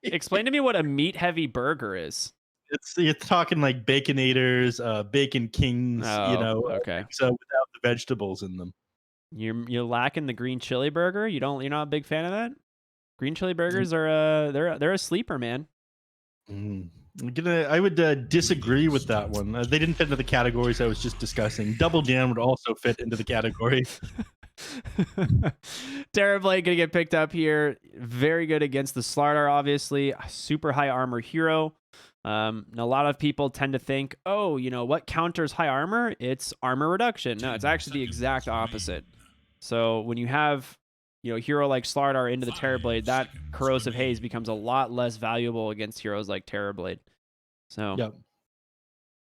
Explain to me what a meat-heavy burger is. You're talking like Baconators, Bacon Kings, Oh, okay. things, without the vegetables in them. You're lacking the green chili burger? You're not a big fan of that? Green chili Mm, burgers are they're a sleeper, man. mm. I would disagree with that one. They didn't fit into the categories I was just discussing. Double Down would also fit into the category. Terrorblade gonna get picked up here. Very good against the Slardar, obviously. A super high armor hero. A lot of people tend to think, oh, what counters high armor? It's armor reduction. No, it's actually the exact opposite. So when you have, a hero like Slardar into the Terrorblade, that corrosive haze becomes a lot less valuable against heroes like Terrorblade. So Yep.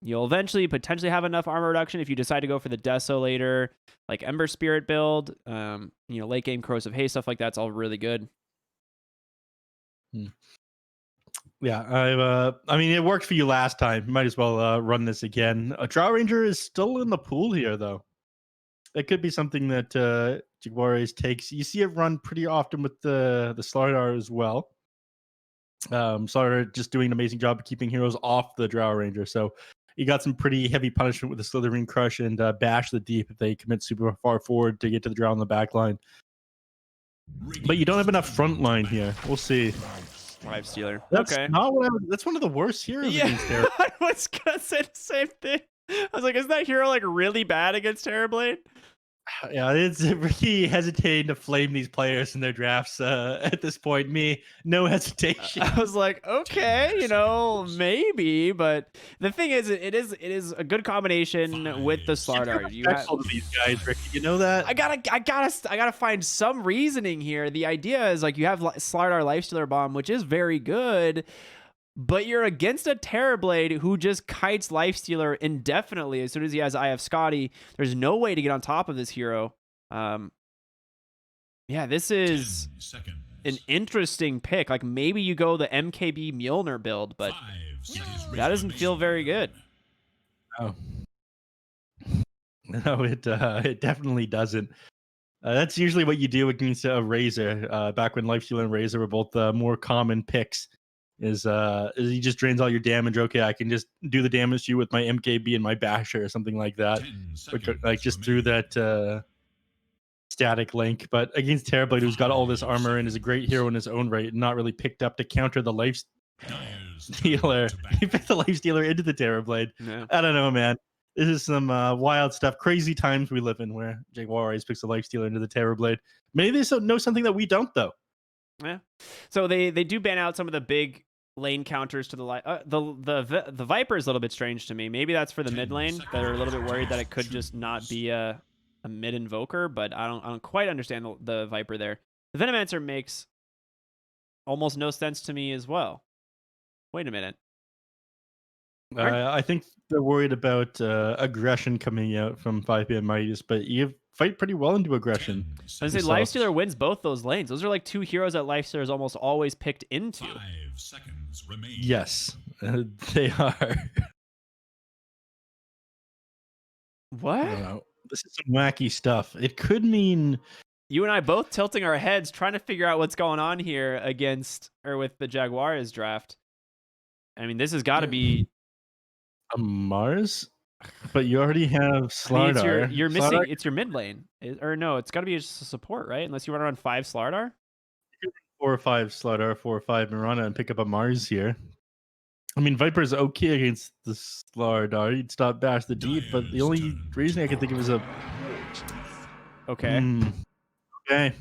you'll eventually potentially have enough armor reduction if you decide to go for the Desolator, like Ember Spirit build. Late game corrosive haze, stuff like that's all really good. Hmm. Yeah, I mean, it worked for you last time. Might as well run this again. A Drow Ranger is still in the pool here, though. It could be something that Jaguares takes. You see it run pretty often with the Slardar as well. Slardar just doing an amazing job of keeping heroes off the Drow Ranger. So you got some pretty heavy punishment with the Slithering Crush and Bash the Deep if they commit super far forward to get to the Drow on the back line. But you don't have enough front line here. We'll see. Life Stealer. That's Okay. not what that's one of the worst heroes against Terrorblade. I was gonna say the same thing. I was like, isn't that hero like really bad against Terrorblade? Yeah, it's really hesitating to flame these players in their drafts at this point. Me, no hesitation. I was like, okay, maybe, but the thing is, it is a good combination with the Slardar. You have To these guys, Ricky. You know that? I gotta find some reasoning here. The idea is like you have Slardar Lifestealer Bomb, which is very good, but you're against a Terrorblade who just kites Lifestealer indefinitely as soon as he has IF Scotty. There's no way to get on top of this hero. This is an interesting pick. Like maybe you go the MKB Mjolnir build, but that doesn't feel very good. Oh. No, it definitely doesn't. That's usually what you do against a Razor. Back when Lifestealer and Razor were both more common picks. Is he just drains all your damage? Okay, I can just do the damage to you with my MKB and my Basher or something like that. Like just through that static link. But against Terrorblade, who's got all this armor and is a great hero in his own right, not really picked up to counter the Life Stealer. He picked the Life Stealer into the Terrorblade. Yeah. I don't know, man. This is some wild stuff. Crazy times we live in where Jaguares picks the Life Stealer into the Terrorblade. Maybe they know something that we don't, though. Yeah. So they do ban out some of the big lane counters to the Viper is a little bit strange to me. Maybe that's for the mid lane that are a little bit worried that it could just not be a mid invoker, but I don't quite understand the Viper there. The Venomancer makes almost no sense to me as well. Wait a minute. I think they're worried about aggression coming out from 5ManMidas, but you fight pretty well into aggression. I say Lifestealer wins both those lanes. Those are like two heroes that Lifestealer is almost always picked into. 5 seconds remain. Yes, they are. What? This is some wacky stuff. It could mean you and I both tilting our heads trying to figure out what's going on here with the Jaguares draft. I mean, this has got to be a Mars, but you already have Slardar. I mean, you're missing. It's your mid lane, or no? It's got to be just a support, right? Unless you run around 5 Slardar. 4 or 5 Slardar, 4 or 5 Mirana, and pick up a Mars here. I mean, Viper's okay against the Slardar. You'd stop Bash the Deep, but the only reason I can think of is a... Okay. Okay.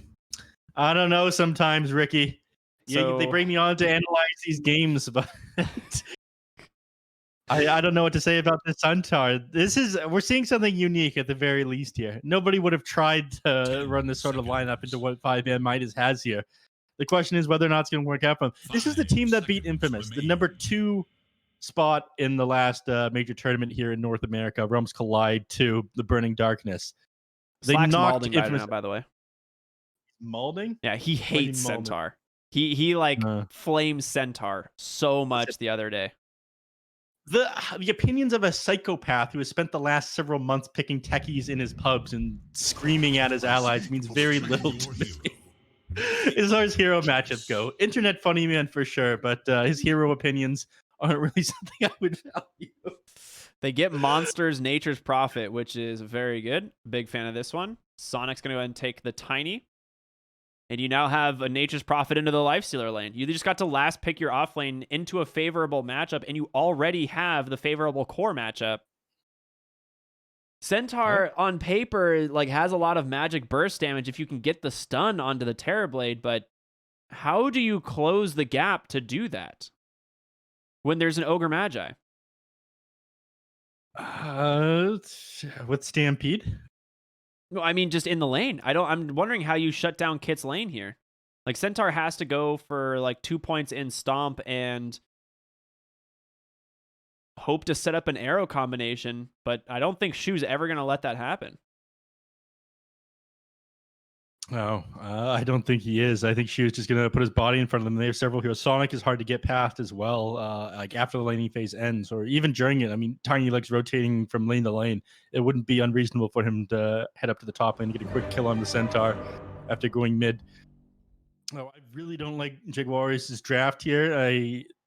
I don't know sometimes, Ricky. They bring me on to analyze these games, but I don't know what to say about this Centaur. We're seeing something unique at the very least here. Nobody would have tried to run this sort of lineup into what 5ManMidas has here. The question is whether or not it's going to work out for them. This is the team that beat Infamous, the number 2 spot in the last major tournament here in North America. Realms Collide 2, the Burning Darkness. They knocked Infamous, by the way. Malding? Yeah, he hates Centaur. He flames Centaur so much the other day. The opinions of a psychopath who has spent the last several months picking techies in his pubs and screaming at his allies means very little to me. as far as hero matchups go, internet funny man for sure, but his hero opinions aren't really something I would value. They get Monsters Nature's Prophet, which is very good. Big fan of this one. Sonic's going to go ahead and take the Tiny. And you now have a Nature's Prophet into the Lifestealer lane. You just got to last pick your off lane into a favorable matchup, and you already have the favorable core matchup. Centaur on paper like has a lot of magic burst damage if you can get the stun onto the Terrorblade, but how do you close the gap to do that when there's an Ogre Magi? With Stampede? No, I mean just in the lane. I'm wondering how you shut down Kit's lane here. Like Centaur has to go for like 2 points in Stomp and hope to set up an arrow combination, but I don't think Shu's ever going to let that happen. No, I don't think he is. I think Shu's just going to put his body in front of them. They have several heroes. Sonic is hard to get past as well, like after the laning phase ends or even during it. I mean, Tiny Leg's rotating from lane to lane. It wouldn't be unreasonable for him to head up to the top lane and get a quick kill on the Centaur after going mid. Oh, I really don't like Jaguares' draft here.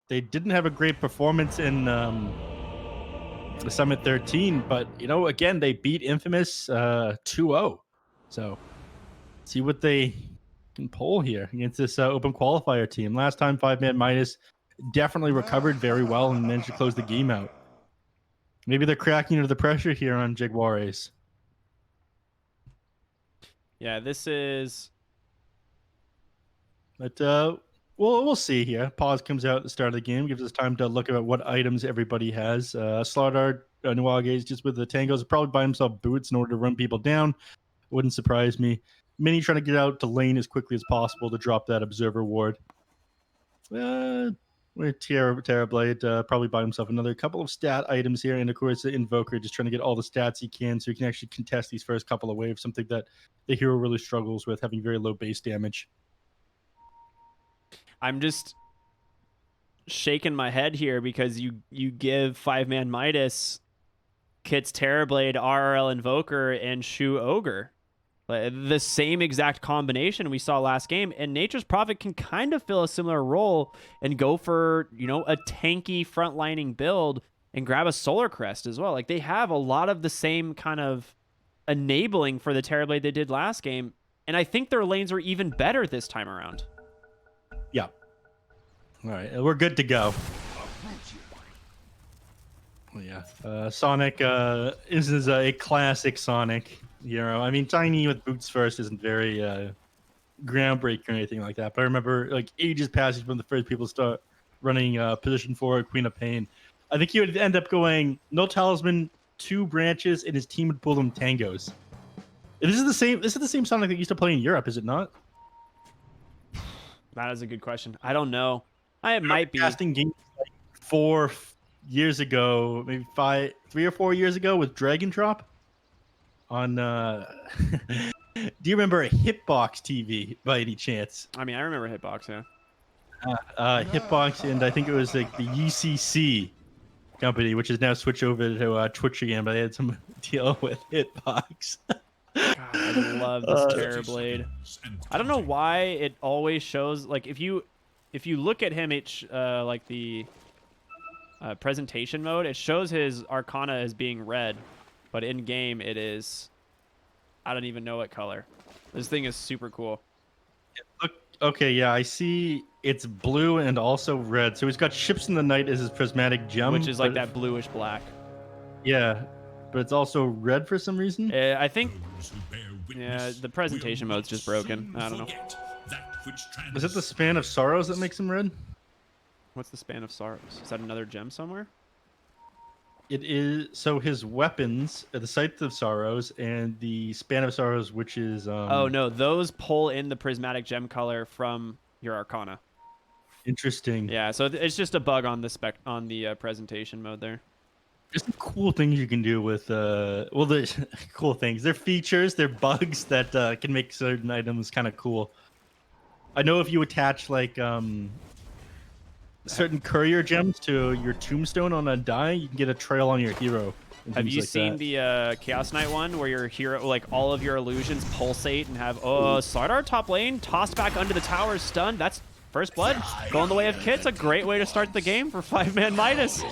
They didn't have a great performance in the Summit 13, but, you know, again, they beat Infamous 2-0. So see what they can pull here against this open qualifier team. Last time, 5ManMidas definitely recovered very well and managed to close the game out. Maybe they're cracking under the pressure here on Jaguares. Yeah, this is... But we'll see here. Pause comes out at the start of the game, gives us time to look at what items everybody has. Slardar Nuages just with the tangos, probably buy himself boots in order to run people down. Wouldn't surprise me. Mini trying to get out to lane as quickly as possible to drop that observer ward. Terrorblade probably buy himself another couple of stat items here, and of course the Invoker just trying to get all the stats he can so he can actually contest these first couple of waves, something that the hero really struggles with, having very low base damage. I'm just shaking my head here because you give 5ManMidas Kit's Terrorblade, RRL Invoker, and Shu Ogre. The same exact combination we saw last game, and Nature's Prophet can kind of fill a similar role and go for, you know, a tanky frontlining build and grab a Solar Crest as well. Like, they have a lot of the same kind of enabling for the Terrorblade they did last game, and I think their lanes were even better this time around. Yeah. All right, we're good to go. Yeah, Sonic this is a classic Sonic hero. I mean, Tiny with boots first isn't very groundbreaking or anything like that, but I remember like ages passing when the first people start running position forward Queen of Pain. I think he would end up going no talisman, 2 branches, and his team would pull them tangos. This is the same Sonic that used to play in Europe, is it not? That is a good question. I don't know. It might be. Casting games like 4 years ago, maybe 3 or 4 years ago with Dragon Drop on do you remember a Hitbox TV by any chance? I mean, I remember Hitbox, yeah. Hitbox, and I think it was like the UCC company, which has now switched over to Twitch again, but they had some deal with Hitbox. God, I love this Terrorblade. I don't know why it always shows, like, if you look at him, like the presentation mode, it shows his Arcana as being red, but in game it is, I don't even know what color. This thing is super cool. Look, okay, yeah, I see it's blue and also red. So he's got Ships in the Night as his prismatic gem, which is like that bluish black. Yeah, but it's also red for some reason. I think, yeah, the presentation mode's just broken. I don't know. Is it the Span of Sorrows that makes him red? What's the Span of Sorrows? Is that another gem somewhere? It is. So his weapons are the Scythe of Sorrows and the Span of Sorrows, which is... oh, no. Those pull in the prismatic gem color from your Arcana. Interesting. Yeah, so it's just a bug on the presentation mode there. There's some cool things you can do with... well, the cool things. They're features. They're bugs that can make certain items kind of cool. I know if you attach, like... certain courier gems to your tombstone on a die, you can get a trail on your hero and Have things you like seen that. the Chaos Knight one where your hero, like all of your illusions pulsate and have Slardar top lane, tossed back under the tower, stunned? That's first blood. Going the way of Kit's a great way to start the game for 5ManMidas.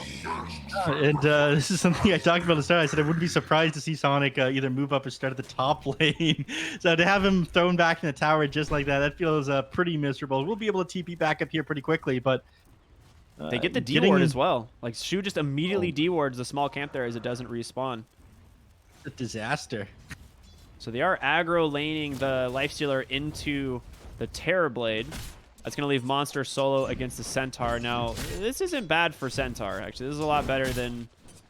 And this is something I talked about at the start. I said I wouldn't be surprised to see Sonic either move up or start at the top lane. So to have him thrown back in the tower just like that, that feels pretty miserable. We'll be able to TP back up here pretty quickly, but They get the D-ward as well. Like, Shu just immediately D-wards the small camp there as it doesn't respawn. a disaster. So they are aggro laning the Lifestealer into the Terrorblade. That's going to leave Monster solo against the Centaur. Now, this isn't bad for Centaur, actually. This is a lot better than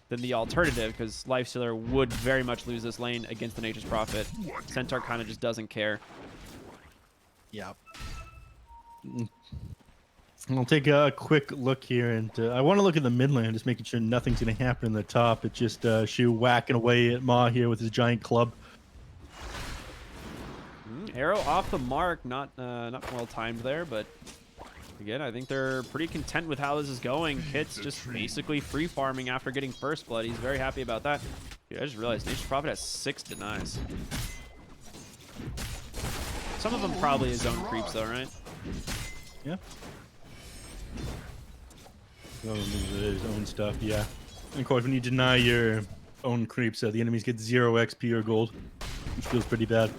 the alternative, because Lifestealer would very much lose this lane against the Nature's Prophet. Centaur kind of just doesn't care. Yeah. I'll take a quick look here, and I want to look at the mid lane, just making sure nothing's going to happen in the top. It's just Shu whacking away at Ma here with his giant club. Arrow off the mark, not well timed there, but again, I think they're pretty content with how this is going. Kit's just basically free farming after getting first blood. He's very happy about that. Dude, I just realized Nature's Prophet has 6 denies. Some of them probably his own creeps though, right? Yeah. His own stuff, yeah. And of course, when you deny your own creeps, the enemies get 0 XP or gold, which feels pretty bad.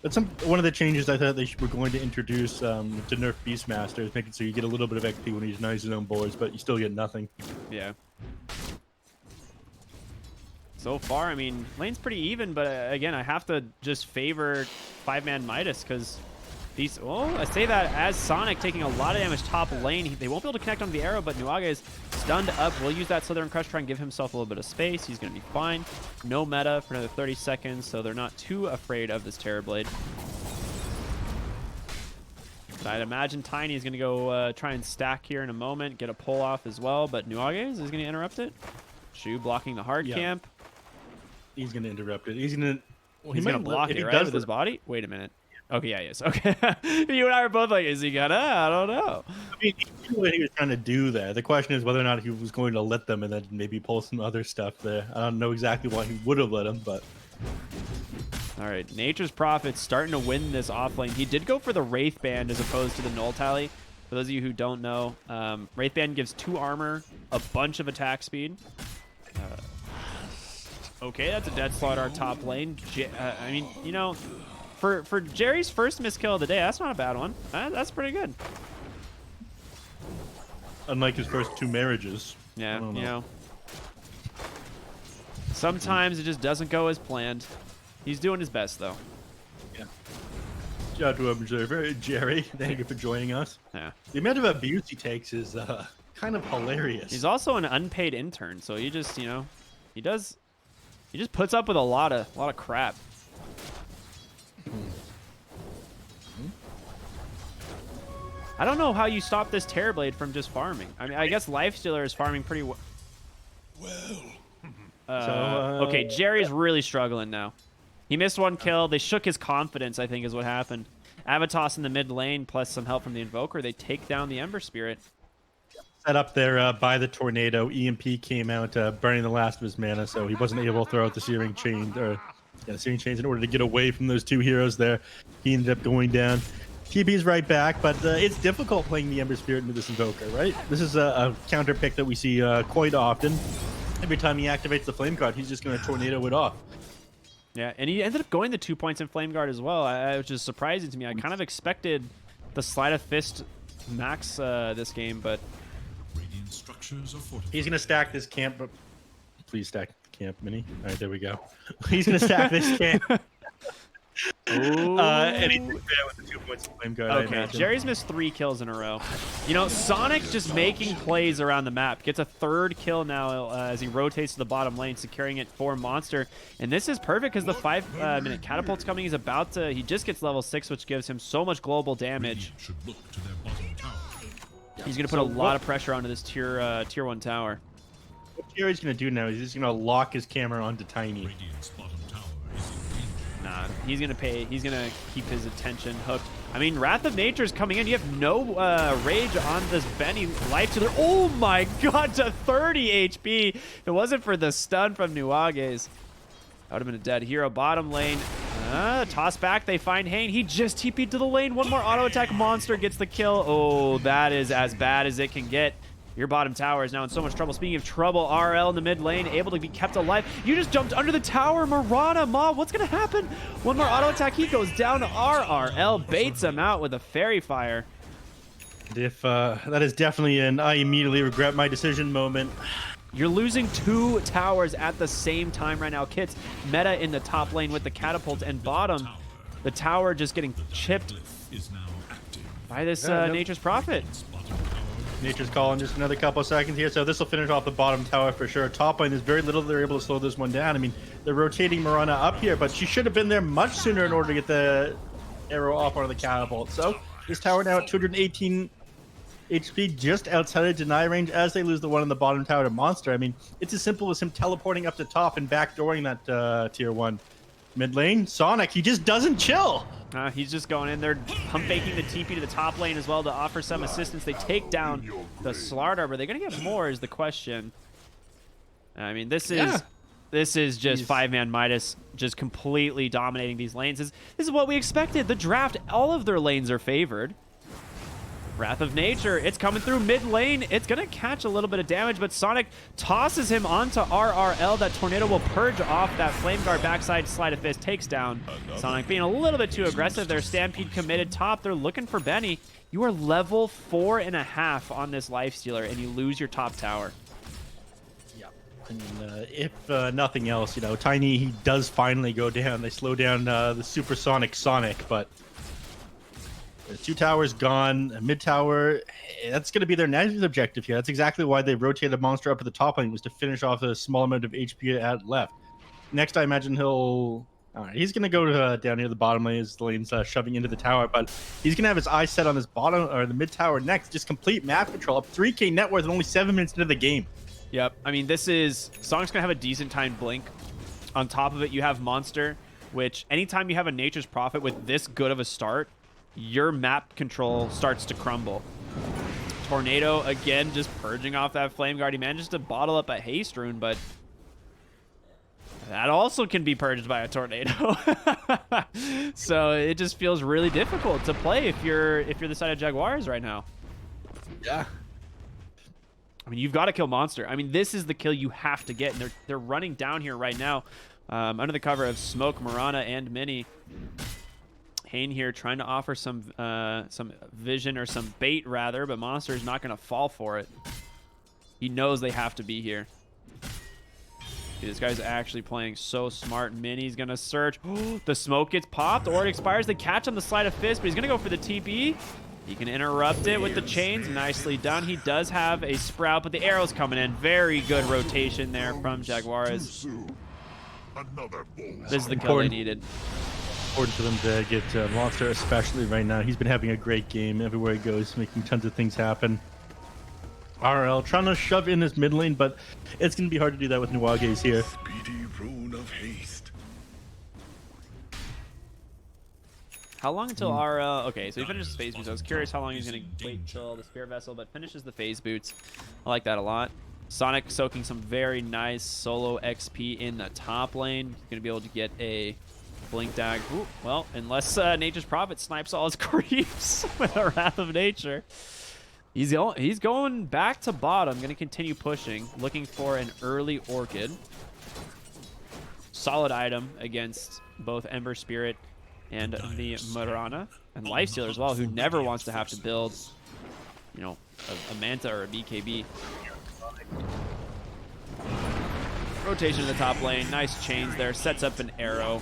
That's one of the changes I thought they were going to introduce to nerf Beastmaster, is making so you get a little bit of XP when he denies his own boards, but you still get nothing. Yeah. So far, I mean, lane's pretty even, but again, I have to just favor 5ManMidas because these. Oh, I say that as Sonic taking a lot of damage top lane. They won't be able to connect on the arrow, but Nuage is stunned up. We'll use that Southern Crush, try and give himself a little bit of space. He's going to be fine. No meta for another 30 seconds, so they're not too afraid of this Terrorblade. But I'd imagine Tiny is going to go try and stack here in a moment, get a pull off as well, but Nuage is going to interrupt it. Shu blocking the hard camp. He's going to interrupt it. He's going to... Well, he's going to block it, right, with his body? Wait a minute. Okay, yeah, he is. Okay. You and I were both like, is he gonna? I don't know. I mean, he knew what he was trying to do there. The question is whether or not he was going to let them and then maybe pull some other stuff there. I don't know exactly why he would have let him, but... All right, Nature's Prophet starting to win this off lane. He did go for the Wraith Band as opposed to the Null Tally. For those of you who don't know, Wraith Band gives 2 armor, a bunch of attack speed. Okay, that's a dead Slardar top lane. I mean, you know, for Jerry's first miskill of the day, that's not a bad one. That's pretty good. Unlike his first 2 marriages. Yeah, you know. Sometimes it just doesn't go as planned. He's doing his best, though. Yeah. Shout out to Observer. Jerry, thank you for joining us. Yeah. The amount of abuse he takes is kind of hilarious. He's also an unpaid intern, so he just, you know, he just puts up with a lot of crap. I don't know how you stop this Terrorblade from just farming. I mean, I guess Lifestealer is farming pretty well. Okay, Jerry's really struggling now. He missed 1 kill. They shook his confidence, I think, is what happened. Avatos in the mid lane, plus some help from the Invoker. They take down the Ember Spirit. Set up there by the tornado. EMP came out, burning the last of his mana, so he wasn't able to throw out the Searing Chain, the Searing Chains in order to get away from those 2 heroes there. He ended up going down. TP's right back, but it's difficult playing the Ember Spirit into this Invoker, right? This is a counter pick that we see quite often. Every time he activates the Flame Guard, he's just going to tornado it off. Yeah, and he ended up going the 2 points in Flame Guard as well, which is surprising to me. I kind of expected the Sleight of Fist max this game, but... Radiant structures are fortified. He's going to stack this camp, but please stack the camp, Mini. All right, there we go. He's going to stack this camp. And he's with the 2 points of Flame Guard. Okay, Jerry's missed 3 kills in a row. You know, Sonic just making plays around the map. Gets a 3rd kill now as he rotates to the bottom lane, securing it for Monster. And this is perfect because the 5-minute catapult's coming. He's about to... He just gets level 6, which gives him so much global damage. Should look to their bottom tower. He's going to put a lot of pressure onto this tier 1 tower. What Jerry's going to do now is he's going to lock his camera onto Tiny. Radiant's bottom tower is in danger. Nah, he's going to keep his attention hooked I mean, Wrath of Nature's coming in. You have no rage on this Benny life stealer. Oh my god, to 30 HP. If it wasn't for the stun from Nuages, that would have been a dead hero. Bottom lane, toss back. They find Hane. He just TP'd to the lane. One more auto attack. Monster gets the kill. Oh, that is as bad as it can get. Your bottom tower is now in so much trouble. Speaking of trouble, RL in the mid lane, able to be kept alive. You just jumped under the tower, Mirana. What's going to happen? One more auto attack. He goes down to RRL, baits him out with a fairy fire. If that is definitely an I immediately regret my decision moment. You're losing 2 towers at the same time right now. Kit's meta in the top lane with the catapult, and bottom, the tower just getting chipped by this Nature's Prophet. Nature's Call in just another couple of seconds here, so this will finish off the bottom tower for sure. Top lane, there's very little they're able to slow this one down. I mean, they're rotating Mirana up here, but she should have been there much sooner in order to get the arrow off onto the catapult. So this tower now at 218 HP, just outside of deny range as they lose the one in the bottom tower to Monster. I mean, it's as simple as him teleporting up to top and backdooring that tier 1. Mid lane, Sonic, he just doesn't chill. He's just going in there, pump faking the TP to the top lane as well to offer some assistance. They take down the Slardar, but they're going to get more is the question. I mean, this is just 5ManMidas just completely dominating these lanes. This is what we expected. The draft, all of their lanes are favored. Wrath of Nature, it's coming through mid lane. It's going to catch a little bit of damage, but Sonic tosses him onto RRL. That tornado will purge off that Flame Guard backside. Slide of Fist takes down Sonic, being a little bit too aggressive. Their Stampede committed top. They're looking for Benny. You are level 4.5 on this Lifestealer, and you lose your top tower. Yeah, I mean, if nothing else, you know, Tiny, he does finally go down. They slow down the Supersonic Sonic, but there's 2 towers gone. Mid tower, that's going to be their next objective here. That's exactly why they rotated Monster up at the top lane, was to finish off a small amount of HP at left. Next, I imagine he'll... All right, he's going to go down near the bottom lane as the lane's shoving into the tower, but he's going to have his eyes set on this bottom, or the mid tower next. Just complete map control. Up 3k net worth and only 7 minutes into the game. Yep, I mean, this is... Sonic's going to have a decent time blink. On top of it, you have Monster, which anytime you have a Nature's Prophet with this good of a start, your map control starts to crumble. Tornado, again, just purging off that Flame Guard. He manages to bottle up a Haste Rune, but that also can be purged by a Tornado. So it just feels really difficult to play if you're the side of Jaguares right now. Yeah. I mean, you've got to kill Monster. I mean, this is the kill you have to get, and they're running down here right now under the cover of Smoke, Mirana, and Mini. Hane here trying to offer some vision, or some bait rather, but Monster is not going to fall for it. He knows they have to be here. Dude, this guy's actually playing so smart. Mini's going to search. The smoke gets popped, or it expires. They catch on the Slide of Fist, but he's going to go for the TP. He can interrupt it with the chains. Nicely done. He does have a Sprout, but the arrow's coming in. Very good rotation there from Jaguares. This is the kill they needed. Important for them to get Monster, especially right now. He's been having a great game everywhere he goes, making tons of things happen. RL trying to shove in this mid lane, but it's going to be hard to do that with Nuages here. Speedy rune of haste. How long until RL? Okay, so he finishes phase boots. I was curious how long he's going to wait till the Spear Vessel, but finishes the phase boots. I like that a lot. Sonic soaking some very nice solo XP in the top lane. He's going to be able to get a Blink Dag. Ooh, well, unless Nature's Prophet snipes all his creeps with a Wrath of Nature. He's going back to bottom. Going to continue pushing, looking for an early Orchid. Solid item against both Ember Spirit and the Mirana. And Lifestealer as well, who never wants to have to build, you know, a Manta or a BKB. Rotation in the top lane. Nice chains there. Sets up an arrow.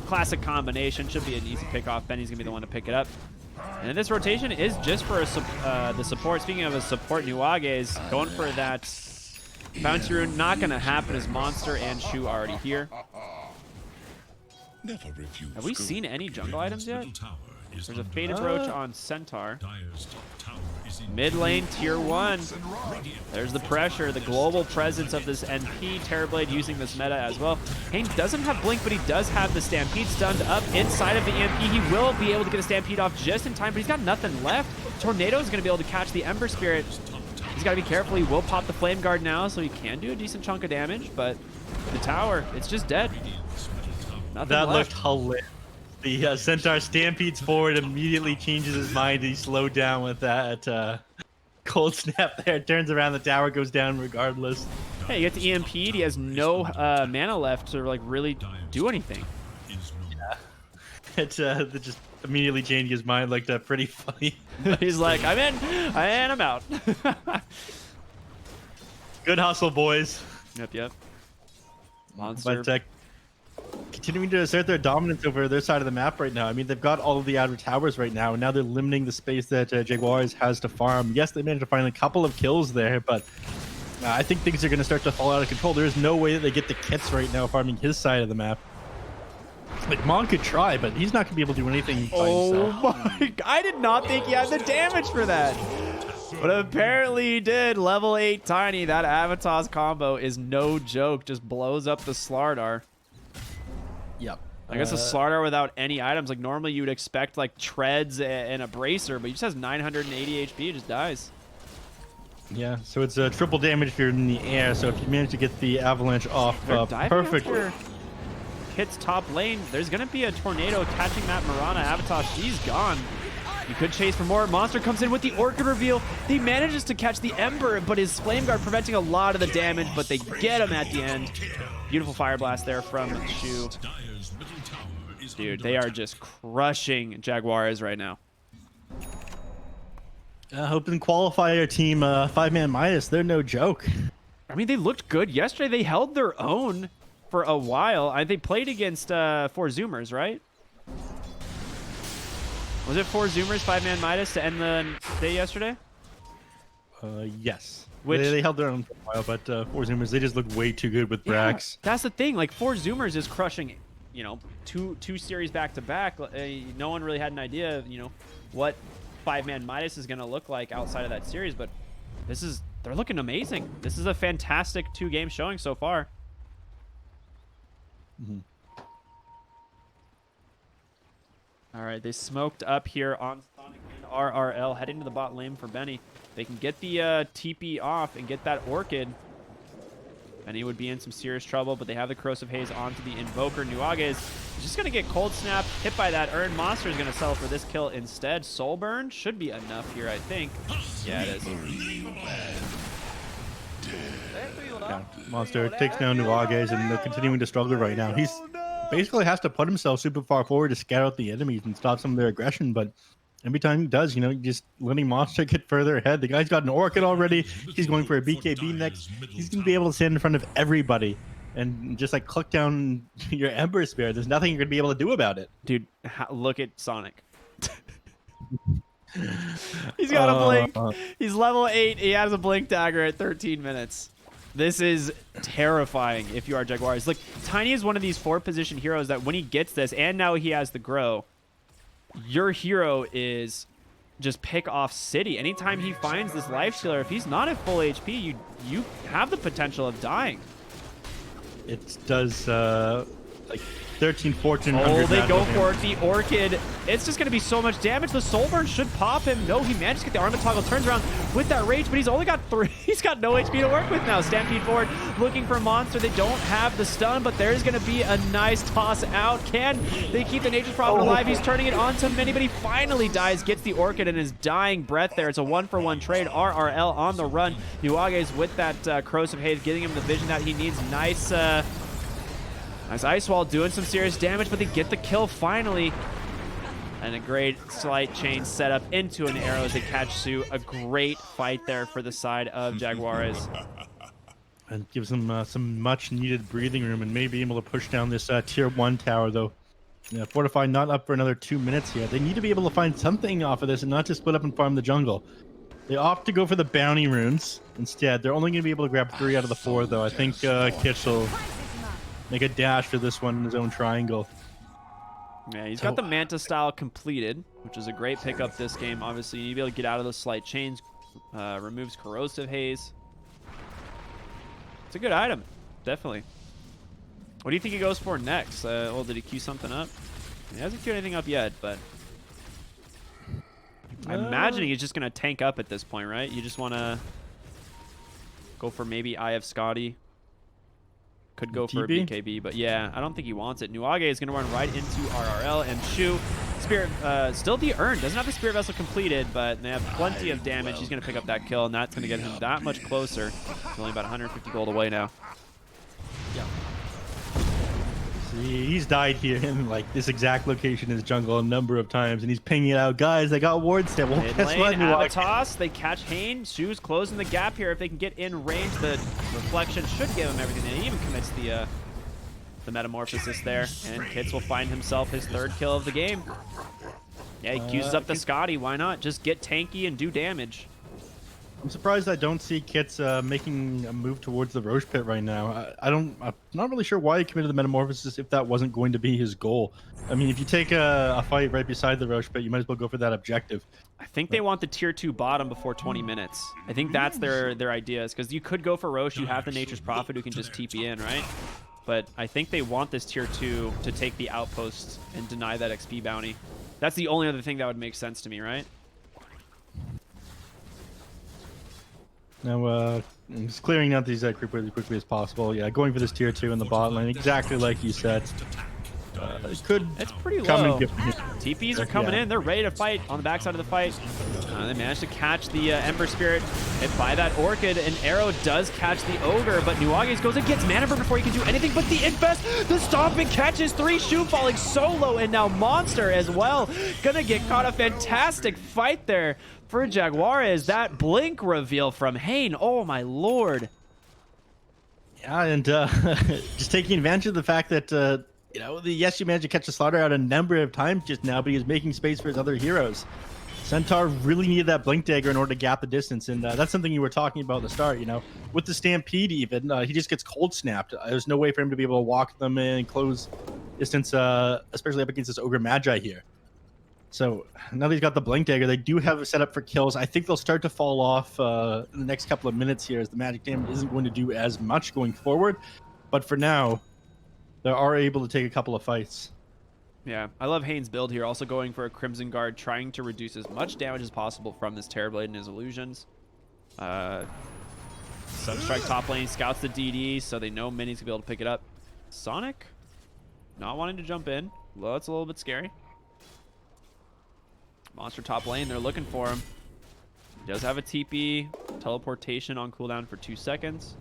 Classic combination. Should be an easy pick off. Benny's going to be the one to pick it up. And then this rotation is just for the support. Speaking of a support, Nuages going for that bouncy rune. Not going to happen as Monster and Shu already here. Have we seen any jungle items yet? There's a faded roach on Centaur. Mid lane, tier 1. There's the pressure, the global presence of this NP. Terrorblade using this meta as well. Kane doesn't have Blink, but he does have the Stampede stunned up inside of the EMP. He will be able to get a Stampede off just in time, but he's got nothing left. Tornado is going to be able to catch the Ember Spirit. He's got to be careful. He will pop the Flame Guard now, so he can do a decent chunk of damage, but the tower, it's just dead. Nothing that left. looked hilarious. The Centaur stampedes forward, immediately changes his mind. He slowed down with that cold snap there. Turns around, the tower goes down regardless. Hey, you get the EMP'd. He has no mana left to like really do anything. Yeah. It just immediately changed his mind. Looked pretty funny. He's like, I'm in, and I'm out. Good hustle, boys. Yep. Monster. But continuing to assert their dominance over their side of the map right now. I mean, they've got all of the outer towers right now, and now they're limiting the space that Jaguares has to farm. Yes, they managed to find a couple of kills there, but I think things are going to start to fall out of control. There is no way that they get the kits right now farming his side of the map. Like, Mon could try, but he's not going to be able to do anything by himself. My! I did not think he had the damage for that. But apparently he did. Level 8 Tiny. That Avatar's combo is no joke. Just blows up the Slardar. Yep. I guess a Slardar without any items. Like, normally you would expect, like, treads and a bracer, but he just has 980 HP. It just dies. Yeah, so it's triple damage if you're in the air. So if you manage to get the avalanche off perfectly. Hits top lane. There's going to be a tornado catching that Mirana Avatar. She's gone. You could chase for more. Monster comes in with the Orchid reveal. He manages to catch the Ember, but his Flame Guard preventing a lot of the damage, but they get him at the end. Beautiful Fire Blast there from Shu. Dude, they are just crushing Jaguares right now. Hoping qualifier team 5ManMidas, they're no joke. I mean, they looked good yesterday. They held their own for a while. They played against 4Zoomers, right? Was it 4Zoomers, 5ManMidas to end the day yesterday? Yes. Which, they held their own for a while, but 4Zoomers, they just look way too good with Brax. That's the thing. Like, 4Zoomers is crushing, you know, two series back to back. No one really had an idea, you know, what 5ManMidas is going to look like outside of that series, but they're looking amazing. This is a fantastic 2-game showing so far. Mm-hmm. All right, they smoked up here on Sonic and RRL, heading to the bot lane for Benny. They can get the TP off and get that Orchid. Benny would be in some serious trouble, but they have the Corrosive Haze onto the Invoker. Nuages is just going to get Cold Snap, hit by that Urn. Monster is going to settle for this kill instead. Soulburn should be enough here, I think. Yeah, it is. Yeah, Monster takes down Nuages, and they're continuing to struggle right now. He's basically has to put himself super far forward to scout out the enemies and stop some of their aggression, but every time he does, you know, just letting Monster get further ahead. The guy's got an Orchid already. He's going for a BKB next. He's going to be able to stand in front of everybody and just like click down your Ember Spirit. There's nothing you're going to be able to do about it. Dude, look at Sonic. He's got a blink. He's level 8. He has a blink dagger at 13 minutes. This is terrifying if you are Jaguares. Look, Tiny is one of these 4-position heroes that when he gets this, and now he has the grow, your hero is just pick off city. Anytime he finds this life stealer, if he's not at full HP, you have the potential of dying. It does like 13, 14. Oh, they go for it. The Orchid. It's just going to be so much damage. The Soulburn should pop him. No, he managed to get the Armor Toggle. Turns around with that Rage, but he's only got 3. He's got no HP to work with now. Stampede forward, looking for Monster. They don't have the stun, but there's going to be a nice toss out. Can they keep the Nature's Prophet alive? He's turning it onto Mini, but he finally dies, gets the Orchid and his dying breath there. It's a 1-for-1 trade. RRL on the run. Nuages with that Corrosive Haze, getting him the vision that he needs. Nice Ice Wall doing some serious damage, but they get the kill finally. And a great slight chain set up into an arrow as they catch Sue. A great fight there for the side of Jaguares. And gives them some much-needed breathing room and may be able to push down this tier 1 tower, though. Yeah, Fortify not up for another 2 minutes here. They need to be able to find something off of this and not just split up and farm the jungle. They opt to go for the bounty runes instead. They're only going to be able to grab 3 out of the 4, though. I think Kitch will make a dash for this one in his own triangle. Yeah, he's got the Manta style completed, which is a great pickup this game. Obviously, you need to be able to get out of those slight chains. Removes corrosive haze. It's a good item, definitely. What do you think he goes for next? Well, did he queue something up? He hasn't queued anything up yet, but I'm imagining he's just going to tank up at this point, right? You just want to go for maybe Eye of Scotty. Could go for a BKB, but yeah, I don't think he wants it. Nuage is going to run right into RRL, and Shu, Spirit, still de-earned. Doesn't have the Spirit Vessel completed, but they have plenty of damage. He's going to pick up that kill, and that's going to get him that much closer. He's only about 150 gold away now. Yeah. See, he's died here in like this exact location in his jungle a number of times, and he's pinging it out. Guys, I got ward step. Well, guess what? Avatos, they catch Hane. Shu's closing the gap here. If they can get in range, the reflection should give him everything. And he even commits the metamorphosis there, and Kits will find himself his 3rd kill of the game. Yeah, he queues up the Scotty. Why not? Just get tanky and do damage. I'm surprised I don't see Kits making a move towards the Roche pit right now. I'm not really sure why he committed the metamorphosis if that wasn't going to be his goal. I mean, if you take a fight right beside the Roche pit, you might as well go for that objective. I think they want the tier 2 bottom before 20 minutes. I think that's their ideas, because you could go for Roche. You have the Nature's Prophet who can just TP in, right? But I think they want this tier 2 to take the outpost and deny that XP bounty. That's the only other thing that would make sense to me, right? Now, I'm just clearing out these creep as quickly as possible. Yeah, going for this tier 2 in the bot lane, exactly like you said. It could. It's pretty low. TPs are coming in. They're ready to fight on the backside of the fight. They managed to catch the Ember Spirit hit by that Orchid. An arrow does catch the Ogre, but Nuages goes and gets Mana Burn before he can do anything but the Infest. The Stomping catches 3, Shu falling solo, and now Monster as well. Gonna get caught. A fantastic fight there for Jaguares. That blink reveal from Hane. Oh my lord. Yeah, and just taking advantage of the fact that you know, yes, you managed to catch the Slaughter out a number of times just now, but he's making space for his other heroes. Centaur really needed that Blink Dagger in order to gap the distance, and that's something you were talking about at the start, you know. With the Stampede even, he just gets cold snapped. There's no way for him to be able to walk them in and close distance, especially up against this Ogre Magi here. So now that he's got the Blink Dagger, they do have a setup for kills. I think they'll start to fall off in the next couple of minutes here, as the magic damage isn't going to do as much going forward. But for now, they are able to take a couple of fights. Yeah, I love Hane's build here. Also going for a Crimson Guard, trying to reduce as much damage as possible from this Terrorblade and his illusions. Substrike top lane, scouts the DD, so they know Minnie's gonna be able to pick it up. Sonic, not wanting to jump in. Well, that's a little bit scary. Monster top lane, they're looking for him. He does have a TP, teleportation on cooldown for 2 seconds.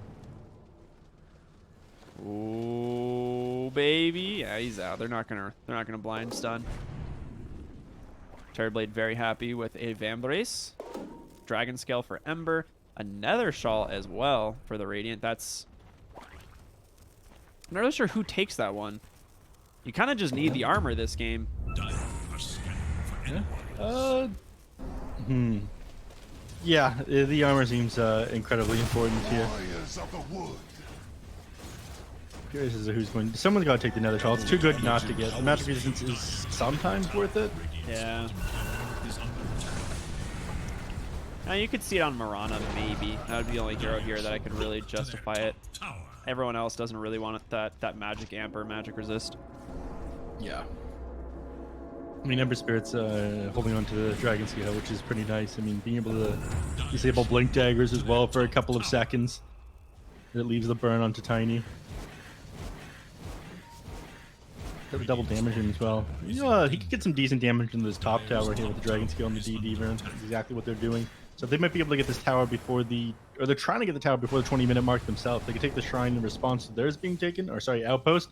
Ooh, baby. Yeah, he's out. They're not gonna blind stun. Terrorblade very happy with a Vambrace. Dragon Scale for Ember. Another Shawl as well for the Radiant. That's... I'm not really sure who takes that one. You kind of just need the armor this game. Yeah, the armor seems incredibly important here. Curious as to who's going. Someone's got to take the Nether Shawl. It's too good not to get. The magic resistance is sometimes worth it. Yeah. Now you could see it on Mirana, maybe. That would be the only hero here that I could really justify it. Everyone else doesn't really want that magic amp or magic resist. Yeah. I mean, Ember Spirit's holding on to the Dragon Scale, which is pretty nice. I mean, being able to disable Blink Daggers as well for a couple of seconds. It leaves the burn onto Tiny. Got the double damage in as well. You know, he could get some decent damage into this top tower here with the Dragon Scale and the DD burn. That's exactly what they're doing. So they might be able to get this tower before or they're trying to get the tower before the 20-minute mark themselves. They could take the shrine in response to theirs being taken, or sorry, outpost.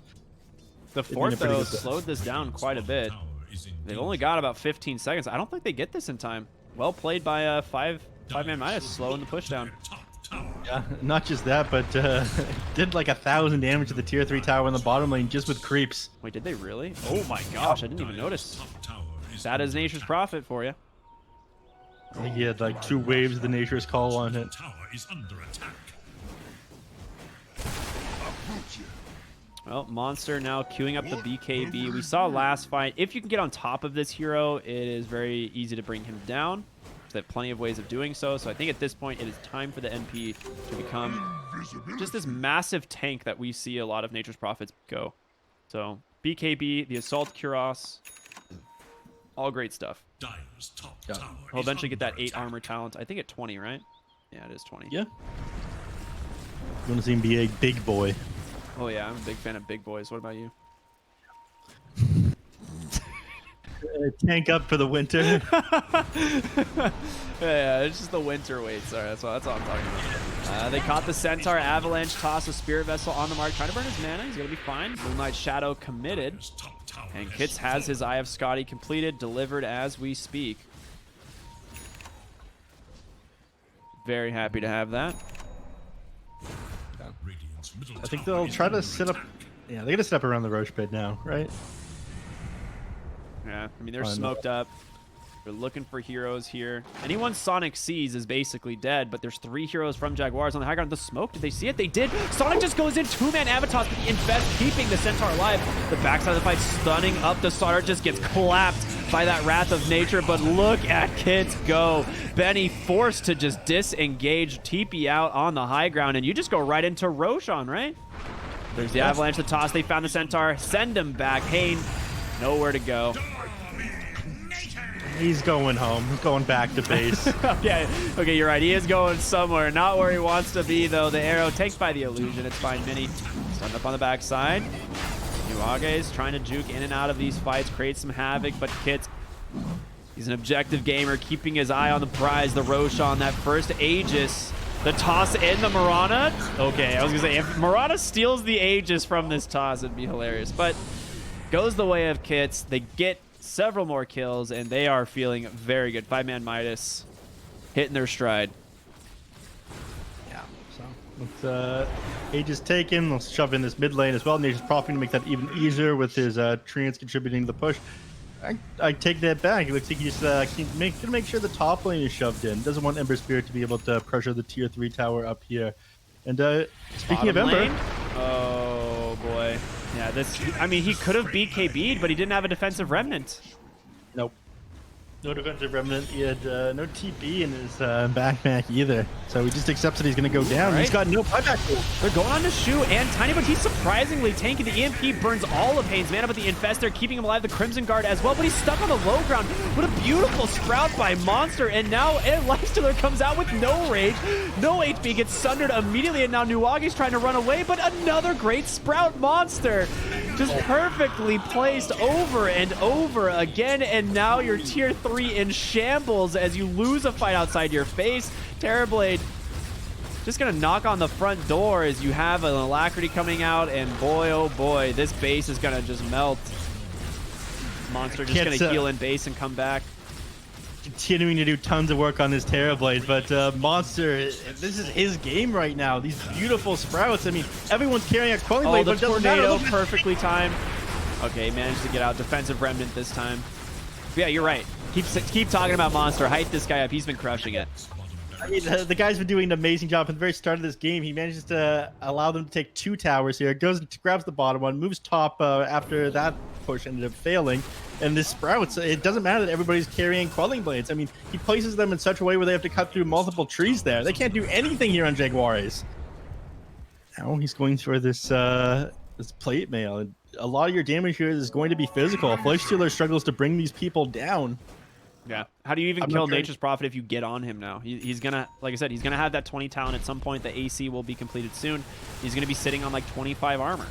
The fort, though, slowed this down quite a bit. They've only got about 15 seconds. I don't think they get this in time. Well played by 5ManMidas, slowing the push down. Yeah, not just that, but did like 1,000 damage to the tier 3 tower in the bottom lane just with creeps. Wait, did they really? Oh my gosh, I didn't even notice. That is Nature's Prophet for you. I think he had like 2 waves of the Nature's Call on it. Well, Monster now queuing up the BKB. We saw last fight, if you can get on top of this hero, it is very easy to bring him down. They have plenty of ways of doing so. So I think at this point, it is time for the NP to become just this massive tank that we see a lot of Nature's Prophets go. So BKB, the Assault Kuros, all great stuff. He'll eventually get that 8 armor talent. I think at 20, right? Yeah, it is 20. Yeah. You want to see him be a big boy. Oh yeah, I'm a big fan of big boys. What about you? Tank up for the winter. Yeah, it's just the winter weight. Sorry, that's all I'm talking about. They caught the Centaur Avalanche, toss a Spirit Vessel on the mark, trying to burn his mana. He's gonna be fine. Moonlight Shadow committed, and Kits has his Eye of Scotty completed, delivered as we speak. Very happy to have that. I think they'll try to set up. Yeah, they're gonna set up around the Roche pit now, right? Yeah, I mean, they're smoked up. They're looking for heroes here. Anyone Sonic sees is basically dead, but there's 3 heroes from Jaguares on the high ground. The smoke, did they see it? They did. Sonic just goes in, 2-man Avatar, but the Infest keeping the Centaur alive. The backside of the fight stunning up. The starter just gets clapped by that Wrath of Nature, but look at Kits go. Benny forced to just disengage, TP out on the high ground, and you just go right into Roshan, right? There's the Avalanche, the toss. They found the Centaur. Send him back. Hayne, nowhere to go. He's going home. He's going back to base. Yeah, okay, you're right. He is going somewhere. Not where he wants to be, though. The arrow takes by the illusion. It's fine. Mini stunned up on the backside. Jaguares trying to juke in and out of these fights, create some havoc, but Kits, he's an objective gamer, keeping his eye on the prize. The Roshan, that first Aegis. The toss in the Mirana. Okay, I was going to say, if Mirana steals the Aegis from this toss, it'd be hilarious. But goes the way of Kits. They get several more kills, and they are feeling very good. 5ManMidas hitting their stride. Yeah, so let's Aegis taken. Let's shove in this mid lane as well. Nature's Prophet to make that even easier with his treants contributing to the push. I take that back. It looks like he's gonna make sure the top lane is shoved in. Doesn't want Ember Spirit to be able to pressure the tier 3 tower up here. And speaking of Ember, oh boy. Yeah, I mean, he could have BKB'd, but he didn't have a defensive remnant. Nope. No defensive remnant. He had no TP in his backpack either. So he just accepts that he's going to go down. Right. He's got no buyback. They're going on to Shu and Tiny, but he's surprisingly tanky. The EMP burns all of Hayne's mana, but the Infest, they're keeping him alive. The Crimson Guard as well, but he's stuck on the low ground. What a beautiful sprout by Monster. And now Lifestealer comes out with no rage. No HP, gets sundered immediately, and now Nuage's trying to run away, but another great sprout. Monster just perfectly placed over and over again, and now you're tier 3 in shambles as you lose a fight outside your face. Terrorblade just gonna knock on the front door as you have an Alacrity coming out, and boy oh boy, this base is gonna just melt. Monster just gonna heal in base and come back. Continuing to do tons of work on this Terrorblade, but Monster, this is his game right now. These beautiful sprouts. I mean, everyone's carrying a Quelling Blade, the but tornado perfectly timed. Okay, managed to get out defensive remnant this time. But yeah, you're right. Keep talking about Monster. Hype this guy up. He's been crushing it. I mean, the guy's been doing an amazing job from the very start of this game. He manages to allow them to take 2 towers here. Goes and grabs the bottom one, moves top after that push ended up failing. And this Sprouts, it doesn't matter that everybody's carrying Quelling Blades. I mean, he places them in such a way where they have to cut through multiple trees there. They can't do anything here on Jaguares. Now he's going for this plate mail. And a lot of your damage here is going to be physical. Lifestealer struggles to bring these people down. Yeah. How do you even kill Nature's Prophet if you get on him now? He's going to, like I said, he's going to have that 20 talent at some point. The AC will be completed soon. He's going to be sitting on like 25 armor.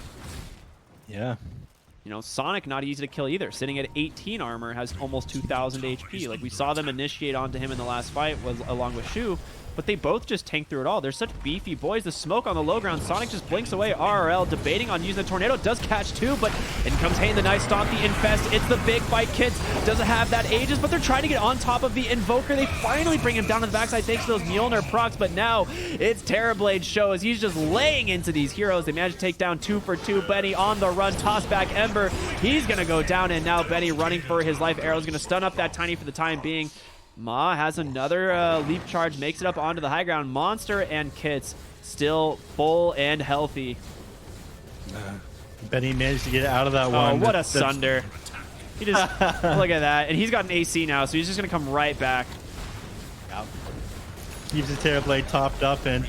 Yeah. You know, Sonic, not easy to kill either. Sitting at 18 armor, has almost 2,000 HP. Like, we saw them initiate onto him in the last fight, was along with Shu, but they both just tank through it all. They're such beefy boys. The smoke on the low ground, Sonic just blinks away. RRL debating on using the tornado, does catch 2, but in comes Hayne, the nice stomp, the Infest. It's the big fight. Kits doesn't have that Aegis, but they're trying to get on top of the Invoker. They finally bring him down to the backside thanks to those Mjolnir procs, but now it's Terrorblade's show as he's just laying into these heroes. They manage to take down 2 for 2. Benny on the run, toss back Ember. He's gonna go down, and now Benny running for his life. Arrow's gonna stun up that Tiny for the time being. Ma has another leap charge, makes it up onto the high ground. Monster and Kits still full and healthy. Benny managed to get out of that Oh, one. what a sunder. He just, look at that. And he's got an AC now, so he's just going to come right back. Yeah. Keeps his Terrorblade topped up, and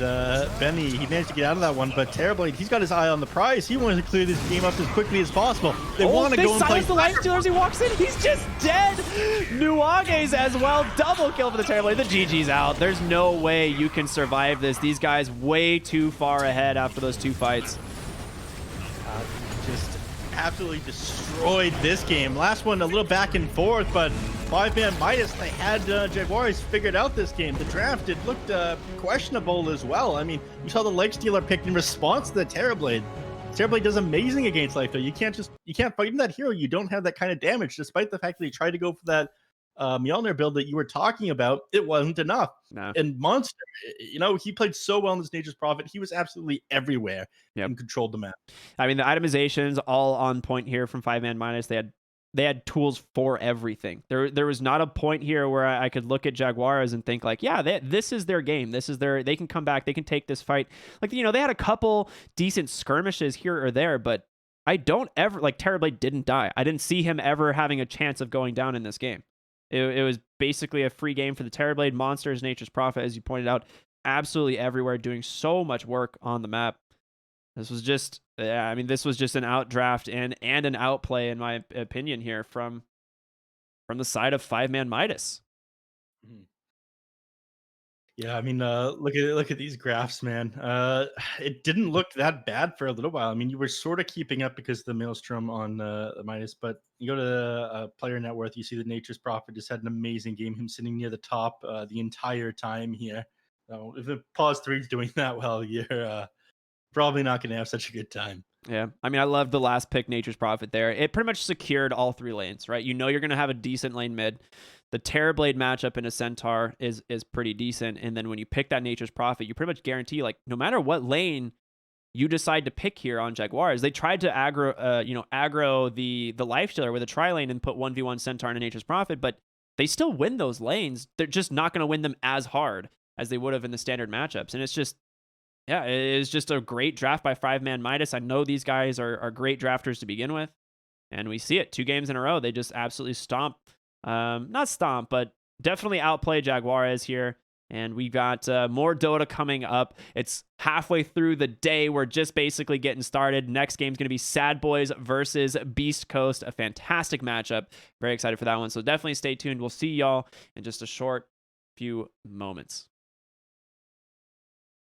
Benny, he managed to get out of that one, but Terrorblade, he's got his eye on the prize. He wants to clear this game up as quickly as possible. They want to go and play. Silence the life stealers. He walks in. He's just dead. Nuages as well. Double kill for the Terrorblade. The GG's out. There's no way you can survive this. These guys way too far ahead after those 2 fights. Just absolutely destroyed this game. Last one a little back and forth, but 5ManMidas, they had Jaguares figured out this game. The draft, it looked questionable as well. I mean, you saw the Leg Stealer picked in response to the Terrorblade. Terrorblade does amazing against Life, though. You can't fight even that hero. You don't have that kind of damage, despite the fact that he tried to go for that Mjolnir build that you were talking about. It wasn't enough. No. And Monster, he played so well in this Nature's Prophet. He was absolutely everywhere and controlled the map. I mean, the itemization's all on point here from 5ManMidas. They had tools for everything. There was not a point here where I could look at Jaguares and think like, yeah, this is their game. They can come back. They can take this fight. Like, they had a couple decent skirmishes here or there, but I don't ever, like, Terrorblade didn't die. I didn't see him ever having a chance of going down in this game. It was basically a free game for the Terrorblade. Monsters, Nature's Prophet, as you pointed out, absolutely everywhere, doing so much work on the map. This was just, this was just an outdraft and an outplay, in my opinion, here from the side of 5ManMidas. Yeah, I mean, look at these graphs, man. It didn't look that bad for a little while. I mean, you were sort of keeping up because of the Maelstrom on the Midas, but you go to player net worth, you see the Nature's Prophet just had an amazing game, him sitting near the top the entire time here. So if the Pause 3 is doing that well, you're probably not going to have such a good time. Yeah, I mean, I love the last pick, Nature's Prophet there. It pretty much secured all 3 lanes, right? You're going to have a decent lane mid. The Terrorblade matchup in a Centaur is pretty decent. And then when you pick that Nature's Prophet, you pretty much guarantee, like, no matter what lane you decide to pick here on Jaguares, they tried to aggro the life stealer with a tri-lane and put 1v1 Centaur and a Nature's Prophet, but they still win those lanes. They're just not going to win them as hard as they would have in the standard matchups. And it's just, yeah, it is just a great draft by 5ManMidas. I know these guys are great drafters to begin with, and we see it 2 games in a row. They just absolutely stomp. Not stomp, but definitely outplay Jaguares here. And we got more Dota coming up. It's halfway through the day. We're just basically getting started. Next game's going to be Sad Boys versus Beast Coast. A fantastic matchup. Very excited for that one. So definitely stay tuned. We'll see y'all in just a short few moments.